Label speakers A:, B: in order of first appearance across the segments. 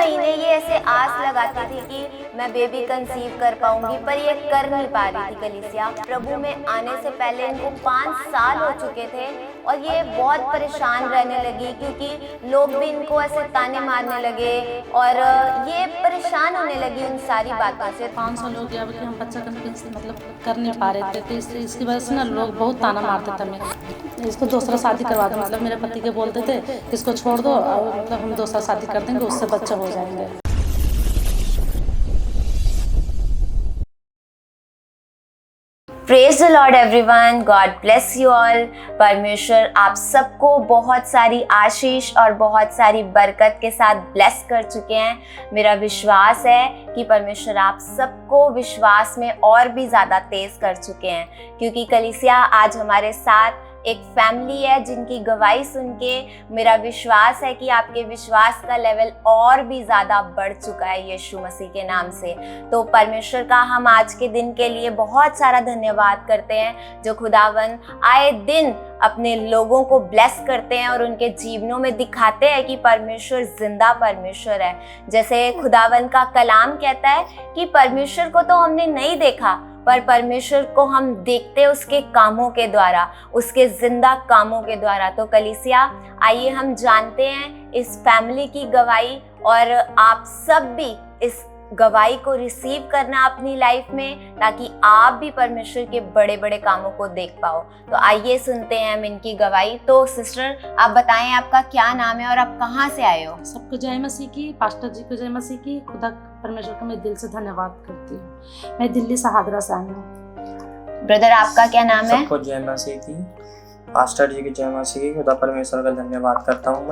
A: महीने ये ऐसे आस लगाती थी कि मैं बेबी कंसीव कर पाऊंगी, पर ये कर नहीं पा रही थी कलीसिया। प्रभु में आने से पहले इनको 5 साल हो चुके थे और ये बहुत परेशान रहने लगी, क्योंकि लोग भी इनको ऐसे ताने मारने लगे और ये परेशान होने लगी उन सारी बातों से।
B: 5 साल हो गया कि हम बच्चा मतलब कर नहीं पा रहे थे, तो इसकी वजह से ना लोग बहुत ताना मारते थे हमें, इसको दूसरा शादी करवा दो। मतलब मेरे पति के बोलते थे कि इसको छोड़ दो और मतलब हम दूसरा शादी कर देंगे, उससे बच्चा हो जाएंगे।
A: Praise the Lord everyone, God bless you all. परमेश्वर आप सबको बहुत सारी आशीष और बहुत सारी बरकत के साथ ब्लेस कर चुके हैं। मेरा विश्वास है कि परमेश्वर आप सबको विश्वास में और भी ज़्यादा तेज कर चुके हैं, क्योंकि कलीसिया आज हमारे साथ एक फैमिली है जिनकी गवाही सुन के मेरा विश्वास है कि आपके विश्वास का लेवल और भी ज़्यादा बढ़ चुका है यीशु मसीह के नाम से। तो परमेश्वर का हम आज के दिन के लिए बहुत सारा धन्यवाद करते हैं, जो खुदावन आए दिन अपने लोगों को ब्लेस करते हैं और उनके जीवनों में दिखाते हैं कि परमेश्वर जिंदा परमेश्वर है। जैसे खुदावन का कलाम कहता है कि परमेश्वर को तो हमने नहीं देखा, पर परमेश्वर को हम देखते उसके कामों के द्वारा, उसके जिंदा कामों के द्वारा। तो कलीसिया आइए हम जानते हैं इस फैमिली की गवाही, और आप सब भी इस गवाही को रिसीव करना अपनी लाइफ में, ताकि आप भी परमेश्वर के बड़े बड़े कामों को देख पाओ। तो आइए सुनते हैं हम इनकी गवाही। तो सिस्टर आप बताएं आपका क्या नाम है और आप कहाँ से आए हो?
B: सबको जय मसीह की, पास्टर जी को जय मसीह की। खुदा परमेश्वर का मैं दिल से धन्यवाद करती हूँ। मैं दिल्ली सहादरा से आई हूँ।
A: ब्रदर आपका क्या नाम है?
C: सबको जय मसीह की, पास्टर जी की जय मसीह की। खुदा परमेश्वर का धन्यवाद करता हूँ।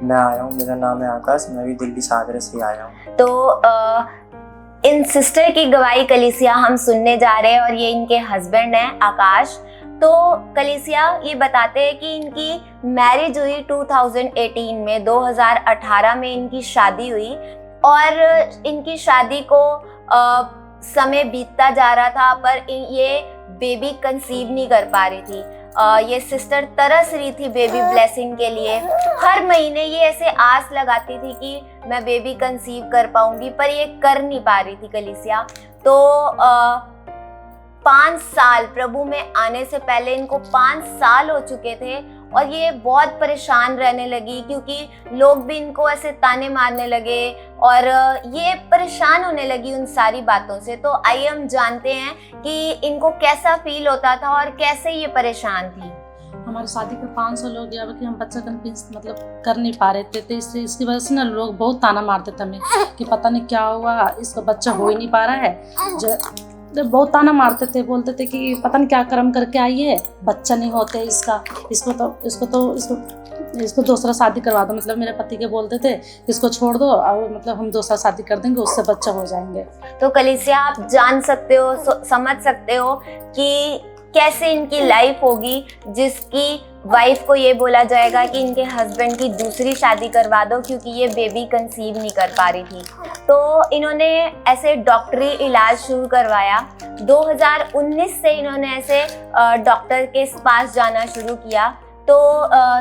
C: मैं आया हूँ, मेरा नाम है आकाश, मैं भी दिल्ली सागरे से आया हूँ।
A: तो इन सिस्टर की गवाही कलीसिया हम सुनने जा रहे हैं, और ये इनके हस्बैंड हैं आकाश। तो कलीसिया ये बताते हैं कि इनकी मैरिज हुई 2018 में, 2018 में इनकी शादी हुई, और इनकी शादी को समय बीतता जा रहा था, पर ये बेबी कंसीव नहीं कर पा रही थी। ये सिस्टर तरस रही थी बेबी ब्लेसिंग के लिए। हर महीने ये ऐसे आस लगाती थी कि मैं बेबी कंसीव कर पाऊंगी, पर ये कर नहीं पा रही थी कलीसिया। तो 5 साल, प्रभु में आने से पहले इनको 5 साल हो चुके थे और ये बहुत परेशान रहने लगी, क्योंकि लोग भी इनको ऐसे ताने मारने लगे और ये परेशान होने लगी उन सारी बातों से। तो आइए हम जानते हैं कि इनको कैसा फील होता था और कैसे ये परेशान थी।
B: हमारी शादी के 5 साल हो गया कि हम बच्चा मतलब कर नहीं पा रहे थे, तो इसकी वजह से ना लोग बहुत ताना मारते थे हमें कि पता नहीं क्या हुआ, इसका बच्चा हो ही नहीं पा रहा है। जब बहुत ताना मारते थे, बोलते थे कि पता नहीं क्या कर्म करके आई है, बच्चा नहीं होते इसको दूसरा शादी करवा दो। मतलब मेरे पति के बोलते थे इसको छोड़ दो और मतलब हम दूसरा शादी कर देंगे, उससे बच्चा हो जाएंगे।
A: तो कलीसिया आप जान सकते हो, समझ सकते हो कि कैसे इनकी लाइफ होगी, जिसकी वाइफ को ये बोला जाएगा कि इनके हस्बैंड की दूसरी शादी करवा दो, क्योंकि ये बेबी कंसीव नहीं कर पा रही थी। तो इन्होंने ऐसे डॉक्टरी इलाज शुरू करवाया। 2019 से इन्होंने ऐसे डॉक्टर के पास जाना शुरू किया। तो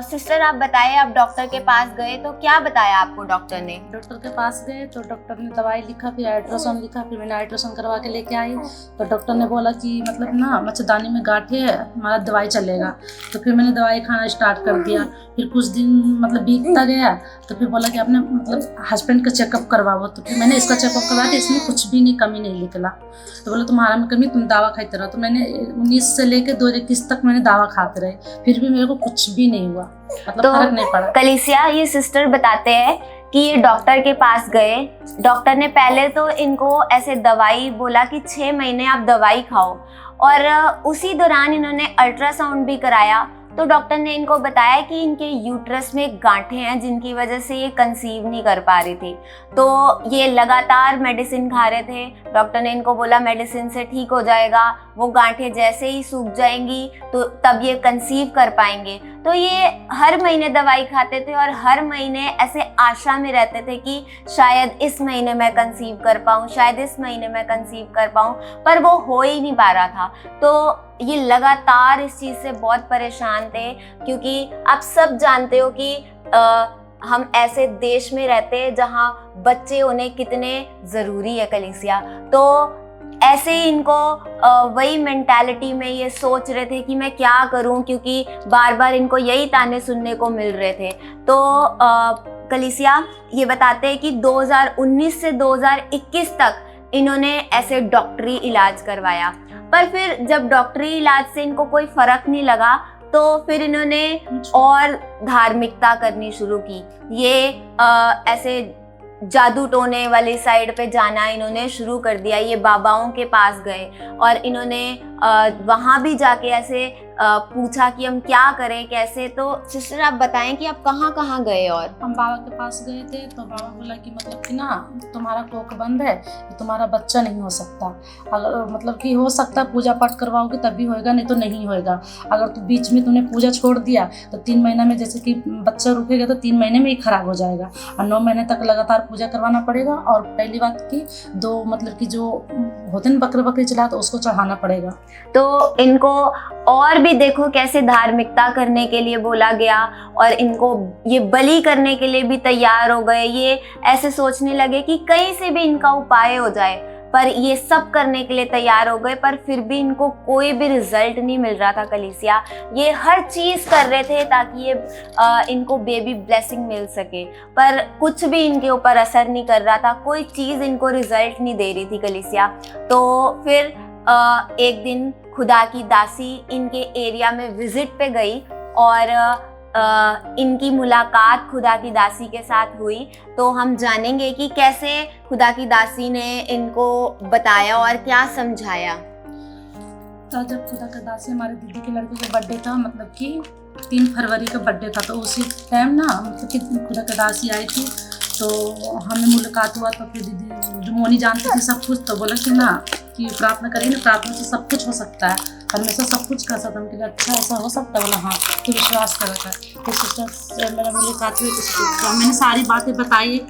A: सिस्टर आप बताएं, आप डॉक्टर के पास गए तो क्या बताया आपको डॉक्टर ने?
B: डॉक्टर के पास गए तो डॉक्टर ने दवाई लिखा, फिर अल्ट्रासाउंड लिखा, फिर मैंने अल्ट्रासाउंड करवा के लेके आई। तो डॉक्टर ने बोला कि मतलब ना मच्छरदानी में गांठे है, हमारा दवाई चलेगा। तो फिर मैंने दवाई खाना स्टार्ट कर दिया। फिर कुछ दिन मतलब बीतता गया, तो फिर बोला कि अपने मतलब हस्बैंड का चेकअप करवाओ। तो फिर मैंने इसका चेकअप करवाया, इसमें कुछ भी नहीं, कमी नहीं निकला। तो बोला तुम्हारा में कमी, तुम दवा खाते रहो। तो मैंने 19 से लेकर 2021 तक मैंने दवा खाते रहे, फिर भी मेरे को कुछ भी नहीं हुआ, मतलब
A: तो
B: फर्क नहीं पड़ा।
A: कलीसिया ये सिस्टर बताते हैं कि ये डॉक्टर के पास गए। डॉक्टर ने पहले तो इनको ऐसे दवाई बोला कि 6 महीने आप दवाई खाओ, और उसी दौरान इन्होंने अल्ट्रासाउंड भी कराया। तो डॉक्टर ने इनको बताया कि इनके यूट्रस में गांठें हैं, जिनकी वजह से ये कंसीव नहीं कर पा रही थी। तो ये लगातार मेडिसिन खा रहे थे। डॉक्टर ने इनको बोला मेडिसिन से ठीक हो जाएगा, वो गांठें जैसे ही सूख जाएंगी तो तब ये कंसीव कर पाएंगे। तो ये हर महीने दवाई खाते थे और हर महीने ऐसे आशा में रहते थे कि शायद इस महीने मैं कंसीव कर पाऊँ, शायद इस महीने मैं कंसीव कर पाऊँ, पर वो हो ही नहीं पा रहा था। तो ये लगातार इस चीज़ से बहुत परेशान थे, क्योंकि आप सब जानते हो कि हम ऐसे देश में रहते हैं जहाँ बच्चे होने कितने ज़रूरी है कलीसिया। तो ऐसे ही इनको वही मेंटालिटी में ये सोच रहे थे कि मैं क्या करूं, क्योंकि बार बार इनको यही ताने सुनने को मिल रहे थे। तो कलीसिया ये बताते हैं कि 2019 से 2021 तक इन्होंने ऐसे डॉक्टरी इलाज करवाया, पर फिर जब डॉक्टरी इलाज से इनको कोई फ़र्क नहीं लगा तो फिर इन्होंने और धार्मिकता करनी शुरू की। ये ऐसे जादू टोने वाली साइड पे जाना इन्होंने शुरू कर दिया। ये बाबाओं के पास गए और इन्होंने वहाँ भी जाके ऐसे पूछा कि हम क्या करें कैसे। तो सिस्टर आप बताएं कि आप कहाँ कहाँ गए? और
B: हम बाबा के पास गए थे तो बाबा बोला कि मतलब कि ना तुम्हारा कोख बंद है, तुम्हारा बच्चा नहीं हो सकता। अगर मतलब कि हो सकता पूजा पाठ करवाओगे तभी होएगा, नहीं तो नहीं होएगा। अगर तो बीच में तुमने पूजा छोड़ दिया तो 3 महीना में, जैसे कि बच्चा रुकेगा तो 3 महीने में ही खराब हो जाएगा और 9 महीने तक लगातार पूजा करवाना पड़ेगा। और पहली बात की 2 मतलब कि जो होते हैं बकरी चला तो उसको चढ़ाना पड़ेगा।
A: तो इनको और भी देखो कैसे धार्मिकता करने के लिए बोला गया और इनको ये बलि करने के लिए भी तैयार हो गए। ये ऐसे सोचने लगे कि कहीं से भी इनका उपाय हो जाए, पर ये सब करने के लिए तैयार हो गए, पर फिर भी इनको कोई भी रिजल्ट नहीं मिल रहा था कलीसिया। ये हर चीज़ कर रहे थे ताकि ये इनको बेबी ब्लेसिंग मिल सके, पर कुछ भी इनके ऊपर असर नहीं कर रहा था, कोई चीज़ इनको रिजल्ट नहीं दे रही थी कलीसिया। तो फिर एक दिन खुदा की दासी इनके एरिया में विजिट पे गई और इनकी मुलाकात खुदा की दासी के साथ हुई। तो हम जानेंगे कि कैसे खुदा की दासी ने इनको बताया और क्या समझाया।
B: तो जब खुदा का दासी हमारे दीदी के लड़के का बर्थडे था, मतलब कि 3 फरवरी का बर्थडे था, तो उसी टाइम ना मतलब कि खुदा का दासी आई थी तो हमें मुलाकात हुआ। तो फिर दीदी जो मोनी जानती थी सब कुछ, तो बोला कि ना कि प्रार्थना करेंगे, प्रार्थना से सब कुछ हो सकता है, परमेश्वर सब कुछ कर सकता है। हम कहा अच्छा ऐसा हो सकता है? बोला हाँ, तो विश्वास करा था। तो सिस्टर से मेरा मुलाकात हुई तो मैंने सारी बातें बताई,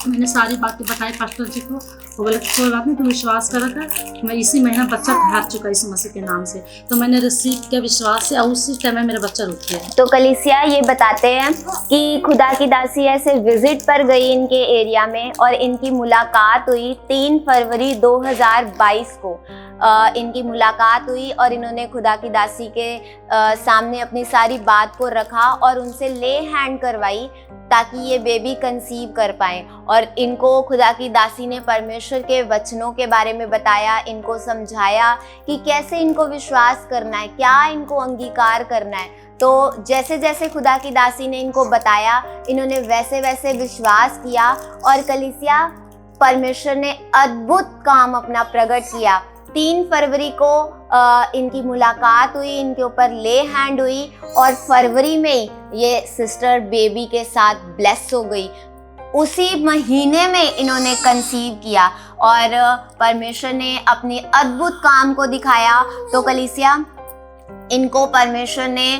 B: मैंने सारी बातें बताई पास्टर जी को। वो बोला कोई बात नहीं, तुम विश्वास करा कर, मैं इसी महीना बच्चा ठहर चुका इस मसीह के नाम से। तो मैंने रिसीव किया विश्वास से और उसी टाइम में मेरा बच्चा रुक गया।
A: तो कलीसिया ये बताते हैं कि खुदा की दासी ऐसे विजिट पर गई इनके एरिया में और इनकी मुलाकात हुई 3 फरवरी 2022 को। इनकी मुलाकात हुई और इन्होंने खुदा की दासी के सामने अपनी सारी बात को रखा और उनसे ले हैंड करवाई ताकि ये बेबी कंसीव कर पाएँ। और इनको खुदा की दासी ने परमेश्वर के वचनों के बारे में बताया, इनको समझाया कि कैसे इनको विश्वास करना है, क्या इनको अंगीकार करना है। तो जैसे जैसे खुदा की दासी ने इनको बताया, इन्होंने वैसे वैसे विश्वास किया और कलीसिया परमेश्वर ने अद्भुत काम अपना प्रकट किया। 3 फरवरी को इनकी मुलाकात हुई, इनके ऊपर ले हैंड हुई और फरवरी में ये सिस्टर बेबी के साथ ब्लेस हो गई। उसी महीने में इन्होंने कंसीव किया और परमेश्वर ने अपने अद्भुत काम को दिखाया। तो कलीसिया इनको परमेश्वर ने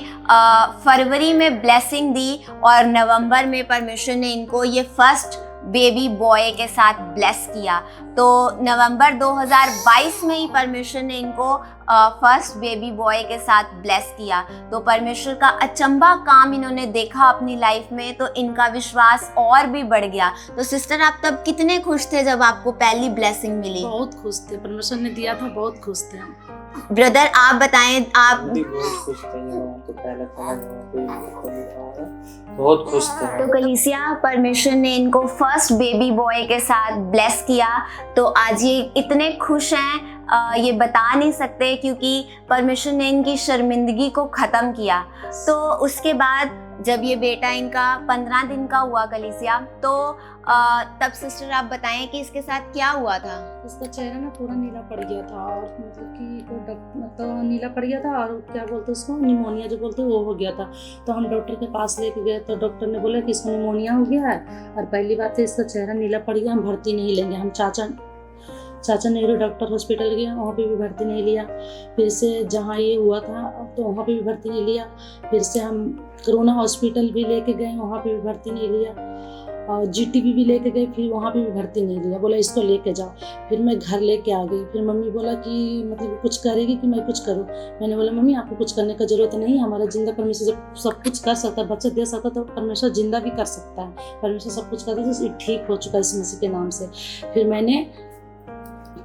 A: फरवरी में ब्लेसिंग दी और नवंबर में परमेश्वर ने इनको ये फर्स्ट बेबी बॉय के साथ ब्लेस किया। तो नवंबर 2022 में ही परमेश्वर ने इनको फर्स्ट बेबी बॉय के साथ ब्लेस किया। तो परमेश्वर का अचंभा काम इन्होंने देखा अपनी लाइफ में, तो इनका विश्वास और भी बढ़ गया। तो सिस्टर आप तब कितने खुश थे जब आपको पहली ब्लेसिंग मिली?
B: बहुत खुश थे, परमेश्वर ने दिया था, बहुत खुश थे हम।
A: ब्रदर आप बताएं, आप
C: भी बहुत खुश थे तो पहले बहुत खुश थे।
A: तो कलीसिया परमेश्वर ने इनको फर्स्ट बेबी बॉय के साथ ब्लेस किया। तो आज ये इतने खुश हैं, ये बता नहीं सकते, क्योंकि परमेश्वर ने इनकी शर्मिंदगी को ख़त्म किया। तो उसके बाद जब ये बेटा इनका 15 दिन का हुआ कलीसिया, तो तब सिस्टर आप बताएं कि इसके साथ क्या हुआ था?
B: इसका चेहरा ना पूरा नीला पड़ गया था और मतलब कि तो नीला पड़ गया था और क्या बोलते उसको निमोनिया जो बोलते वो हो गया था। तो हम डॉक्टर के पास लेके गए तो डॉक्टर ने बोला कि इसको निमोनिया हो गया है और पहली बात है इसका चेहरा नीला पड़ गया, हम भर्ती नहीं लेंगे। हम चाचा नेहरू डॉक्टर हॉस्पिटल गए, वहाँ पे भी भर्ती नहीं लिया। फिर से जहाँ ये हुआ था तो वहाँ पे भी भर्ती नहीं लिया। फिर से हम कोरोना हॉस्पिटल भी लेके गए, वहाँ पे भी भर्ती नहीं लिया। और GTB भी लेके गए, फिर वहाँ पे भी भर्ती नहीं लिया, बोला इसको लेके जाओ। फिर मैं घर लेके आ गई। फिर मम्मी बोला कि मतलब कुछ करेगी कि मैं कुछ करूँ। मैंने बोला मम्मी आपको कुछ करने का जरूरत नहीं है, हमारा जिंदा परमेश्वर जब सब कुछ कर सकता है, बच्चे दे सकता है, तो परमेश्वर जिंदा भी कर सकता है, परमेश्वर सब कुछ करता है, तो ठीक हो चुका है इस मसीह के नाम से। फिर मैंने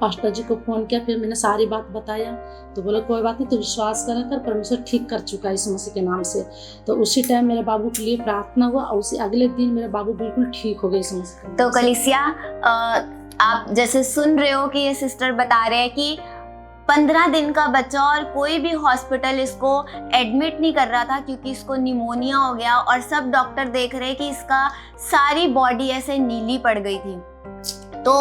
B: पास्टर जी को फ़ोन किया, फिर मैंने सारी बात बताया, तो बोला कोई बात नहीं, तो विश्वास करा कर, परमेश्वर ठीक कर चुका है इस मसीह के नाम से। तो उसी टाइम मेरे बाबू के लिए प्रार्थना हुआ और उसी अगले दिन मेरा बाबू बिल्कुल ठीक हो गए इस मसीह के नाम से।
A: तो कलीसिया, आप जैसे सुन रहे हो कि ये सिस्टर बता रहे हैं कि 15 दिन का बच्चा और कोई भी हॉस्पिटल इसको एडमिट नहीं कर रहा था क्योंकि इसको निमोनिया हो गया, और सब डॉक्टर देख रहे हैं कि इसका सारी बॉडी ऐसे नीली पड़ गई थी, तो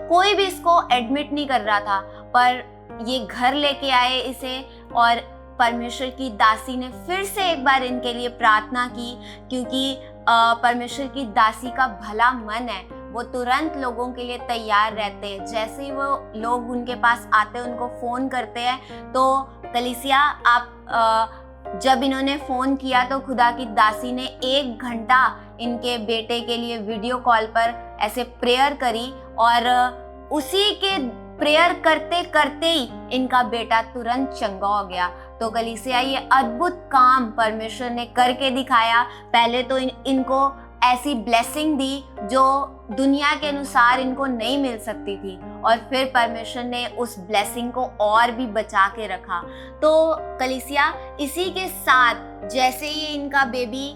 A: कोई भी इसको एडमिट नहीं कर रहा था। पर ये घर लेके आए इसे, और परमेश्वर की दासी ने फिर से एक बार इनके लिए प्रार्थना की, क्योंकि परमेश्वर की दासी का भला मन है, वो तुरंत लोगों के लिए तैयार रहते हैं। जैसे ही वो लोग उनके पास आते हैं, उनको फ़ोन करते हैं। तो कलीसिया, आप जब इन्होंने फ़ोन किया तो खुदा की दासी ने 1 घंटा इनके बेटे के लिए वीडियो कॉल पर ऐसे प्रेयर करी, और उसी के प्रेयर करते करते ही इनका बेटा तुरंत चंगा हो गया। तो कलीसिया, ये अद्भुत काम परमेश्वर ने करके दिखाया। पहले तो इनको ऐसी ब्लेसिंग दी जो दुनिया के अनुसार इनको नहीं मिल सकती थी, और फिर परमेश्वर ने उस ब्लेसिंग को और भी बचा के रखा। तो कलीसिया, इसी के साथ जैसे ये इनका बेबी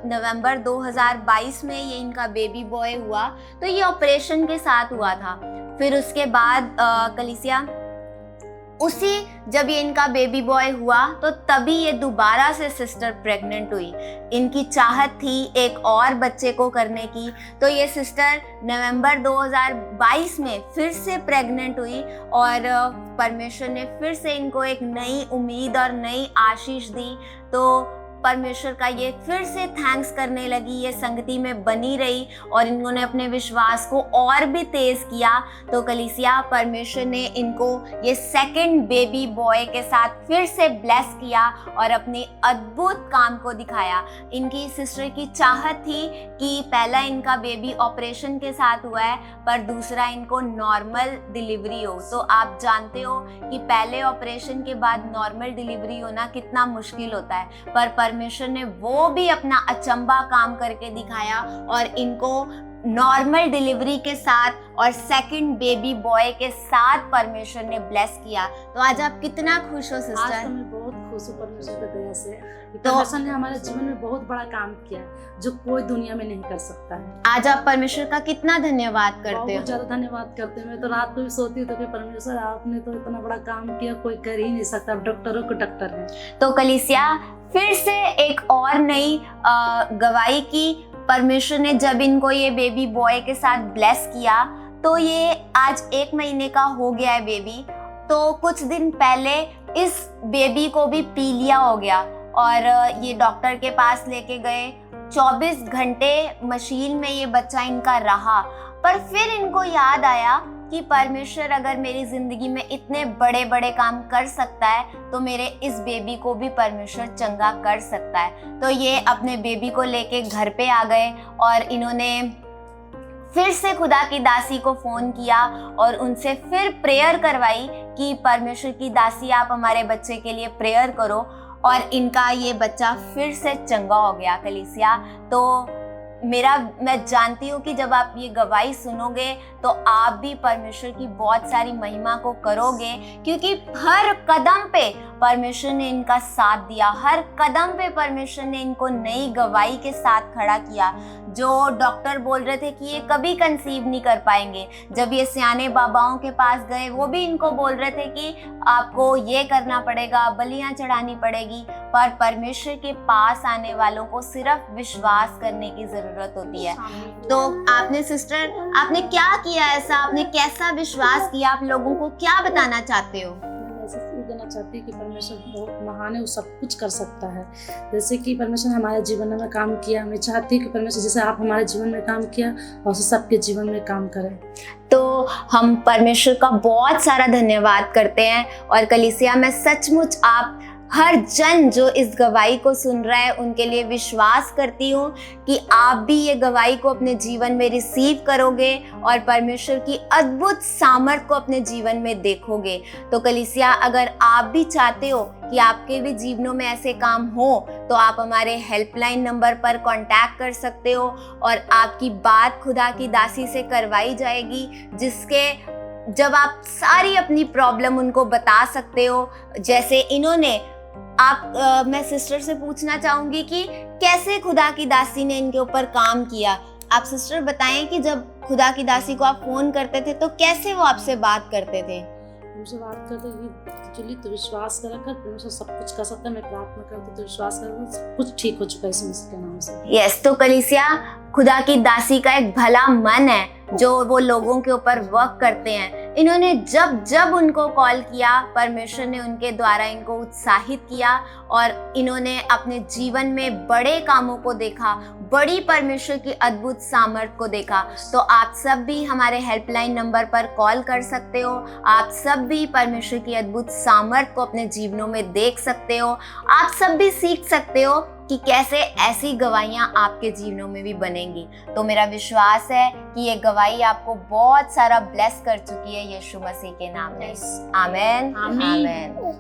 A: नवंबर 2022 में ये इनका बेबी बॉय हुआ, तो ये ऑपरेशन के साथ हुआ था। फिर उसके बाद कलीसिया, उसी जब ये इनका बेबी बॉय हुआ तो तभी ये दोबारा से सिस्टर प्रेग्नेंट हुई। इनकी चाहत थी एक और बच्चे को करने की, तो ये सिस्टर नवंबर 2022 में फिर से प्रेग्नेंट हुई, और परमेश्वर ने फिर से इनको एक नई उम्मीद और नई आशीष दी। तो परमेश्वर का ये फिर से थैंक्स करने लगी, ये संगति में बनी रही और इन्होंने अपने विश्वास को और भी तेज किया। तो कलीसिया, परमेश्वर ने इनको ये सेकंड बेबी बॉय के साथ फिर से ब्लेस किया और अपने अद्भुत काम को दिखाया। इनकी सिस्टर की चाहत थी कि पहला इनका बेबी ऑपरेशन के साथ हुआ है, पर दूसरा इनको नॉर्मल डिलीवरी हो। तो आप जानते हो कि पहले ऑपरेशन के बाद नॉर्मल डिलीवरी होना कितना मुश्किल होता है, पर परमेश्वर ने वो भी अपना अचंबा काम करके दिखाया और इनको नॉर्मल डिलीवरी के साथ और सेकंड बेबी बॉय के साथ परमेश्वर ने ब्लेस किया। तो आज आप कितना खुश हो सिस्टर?
B: आज तो मैं बहुत खुश हूँ परमेश्वर की दया से। परमेश्वर ने हमारे जीवन में बहुत बड़ा काम किया जो कोई दुनिया में नहीं कर सकता है।
A: आज आप परमेश्वर का कितना धन्यवाद करते हो?
B: बहुत ज्यादा धन्यवाद करते हैं। मैं तो रात को भी सोती हूँ तो कि परमेश्वर आपने तो इतना बड़ा काम किया, कोई कर ही नहीं सकता, डॉक्टरों को डॉक्टर है।
A: तो कलीसिया, फिर से एक और नई गवाही की। परमेश्वर ने जब इनको ये बेबी बॉय के साथ ब्लेस किया तो ये आज 1 महीने का हो गया है बेबी। तो कुछ दिन पहले इस बेबी को भी पीलिया हो गया और ये डॉक्टर के पास लेके गए। 24 घंटे मशीन में ये बच्चा इनका रहा, पर फिर इनको याद आया कि परमेश्वर अगर मेरी जिंदगी में इतने बड़े बड़े काम कर सकता है तो मेरे इस बेबी को भी परमेश्वर चंगा कर सकता है। तो ये अपने बेबी को लेके घर पे आ गए और इन्होंने फिर से खुदा की दासी को फ़ोन किया और उनसे फिर प्रेयर करवाई कि परमेश्वर की दासी, आप हमारे बच्चे के लिए प्रेयर करो, और इनका ये बच्चा फिर से चंगा हो गया। कलीसिया, तो मैं जानती हूँ कि जब आप ये गवाही सुनोगे तो आप भी परमेश्वर की बहुत सारी महिमा को करोगे, क्योंकि हर कदम पे परमेश्वर ने इनका साथ दिया। हर कदम पे परमेश्वर ने इनको नई गवाही के साथ खड़ा किया। जो डॉक्टर बोल रहे थे कि ये कभी कंसीव नहीं कर पाएंगे, जब ये सियाने बाबाओं के पास गए वो भी इनको बोल रहे थे कि आपको ये करना पड़ेगा, बलियां चढ़ानी पड़ेगी, पर परमेश्वर के पास आने वालों को सिर्फ विश्वास करने की जरूरत होती है। तो आपने सिस्टर, आपने क्या किया ऐसा? आपने कैसा विश्वास किया? आप लोगों को क्या बताना चाहते हो?
B: देना चाहती है कि परमेश्वर बहुत महान है, वो सब कुछ कर सकता है। जैसे कि परमेश्वर ने हमारे जीवन में काम किया, मैं चाहती हूँ कि परमेश्वर जैसे आप हमारे जीवन में काम किया और सबके जीवन में काम करें।
A: तो हम परमेश्वर का बहुत सारा धन्यवाद करते हैं। और कलीसिया में सचमुच आप हर जन जो इस गवाही को सुन रहा है उनके लिए विश्वास करती हूँ कि आप भी ये गवाही को अपने जीवन में रिसीव करोगे और परमेश्वर की अद्भुत सामर्थ को अपने जीवन में देखोगे। तो कलीसिया, अगर आप भी चाहते हो कि आपके भी जीवनों में ऐसे काम हो तो आप हमारे हेल्पलाइन नंबर पर कांटेक्ट कर सकते हो और आपकी बात खुदा की दासी से करवाई जाएगी, जिसके जब आप सारी अपनी प्रॉब्लम उनको बता सकते हो। जैसे इन्होंने मैं सिस्टर से पूछना चाहूंगी कि कैसे खुदा की दासी ने इनके ऊपर काम किया। आप सिस्टर बताएं कि जब खुदा की दासी को आप फोन करते थे तो कैसे वो आपसे बात करते थे?
B: मुझसे बात करते कि चलिए तो विश्वास कर रखा, परमेश्वर सब कुछ कर सकता है, मैं प्रार्थना करती तो विश्वास कर सब कुछ ठीक हो चुका है इस मसीह के नाम से।
A: यस, तो कलीसिया, खुदा की दासी का एक भला मन है जो वो लोगों के ऊपर वर्क करते हैं। इन्होंने जब जब उनको कॉल किया, परमेश्वर ने उनके द्वारा इनको उत्साहित किया और इन्होंने अपने जीवन में बड़े कामों को देखा, बड़ी परमेश्वर की अद्भुत सामर्थ को देखा। तो आप सब भी हमारे हेल्पलाइन नंबर पर कॉल कर सकते हो। आप सब भी परमेश्वर की अद्भुत सामर्थ को अपने जीवनों में देख सकते हो। आप सब भी सीख सकते हो कि कैसे ऐसी गवाहियां आपके जीवनों में भी बनेंगी। तो मेरा विश्वास है कि ये गवाही आपको बहुत सारा ब्लेस कर चुकी है यीशु मसीह के नाम में। आमीन, आमीन।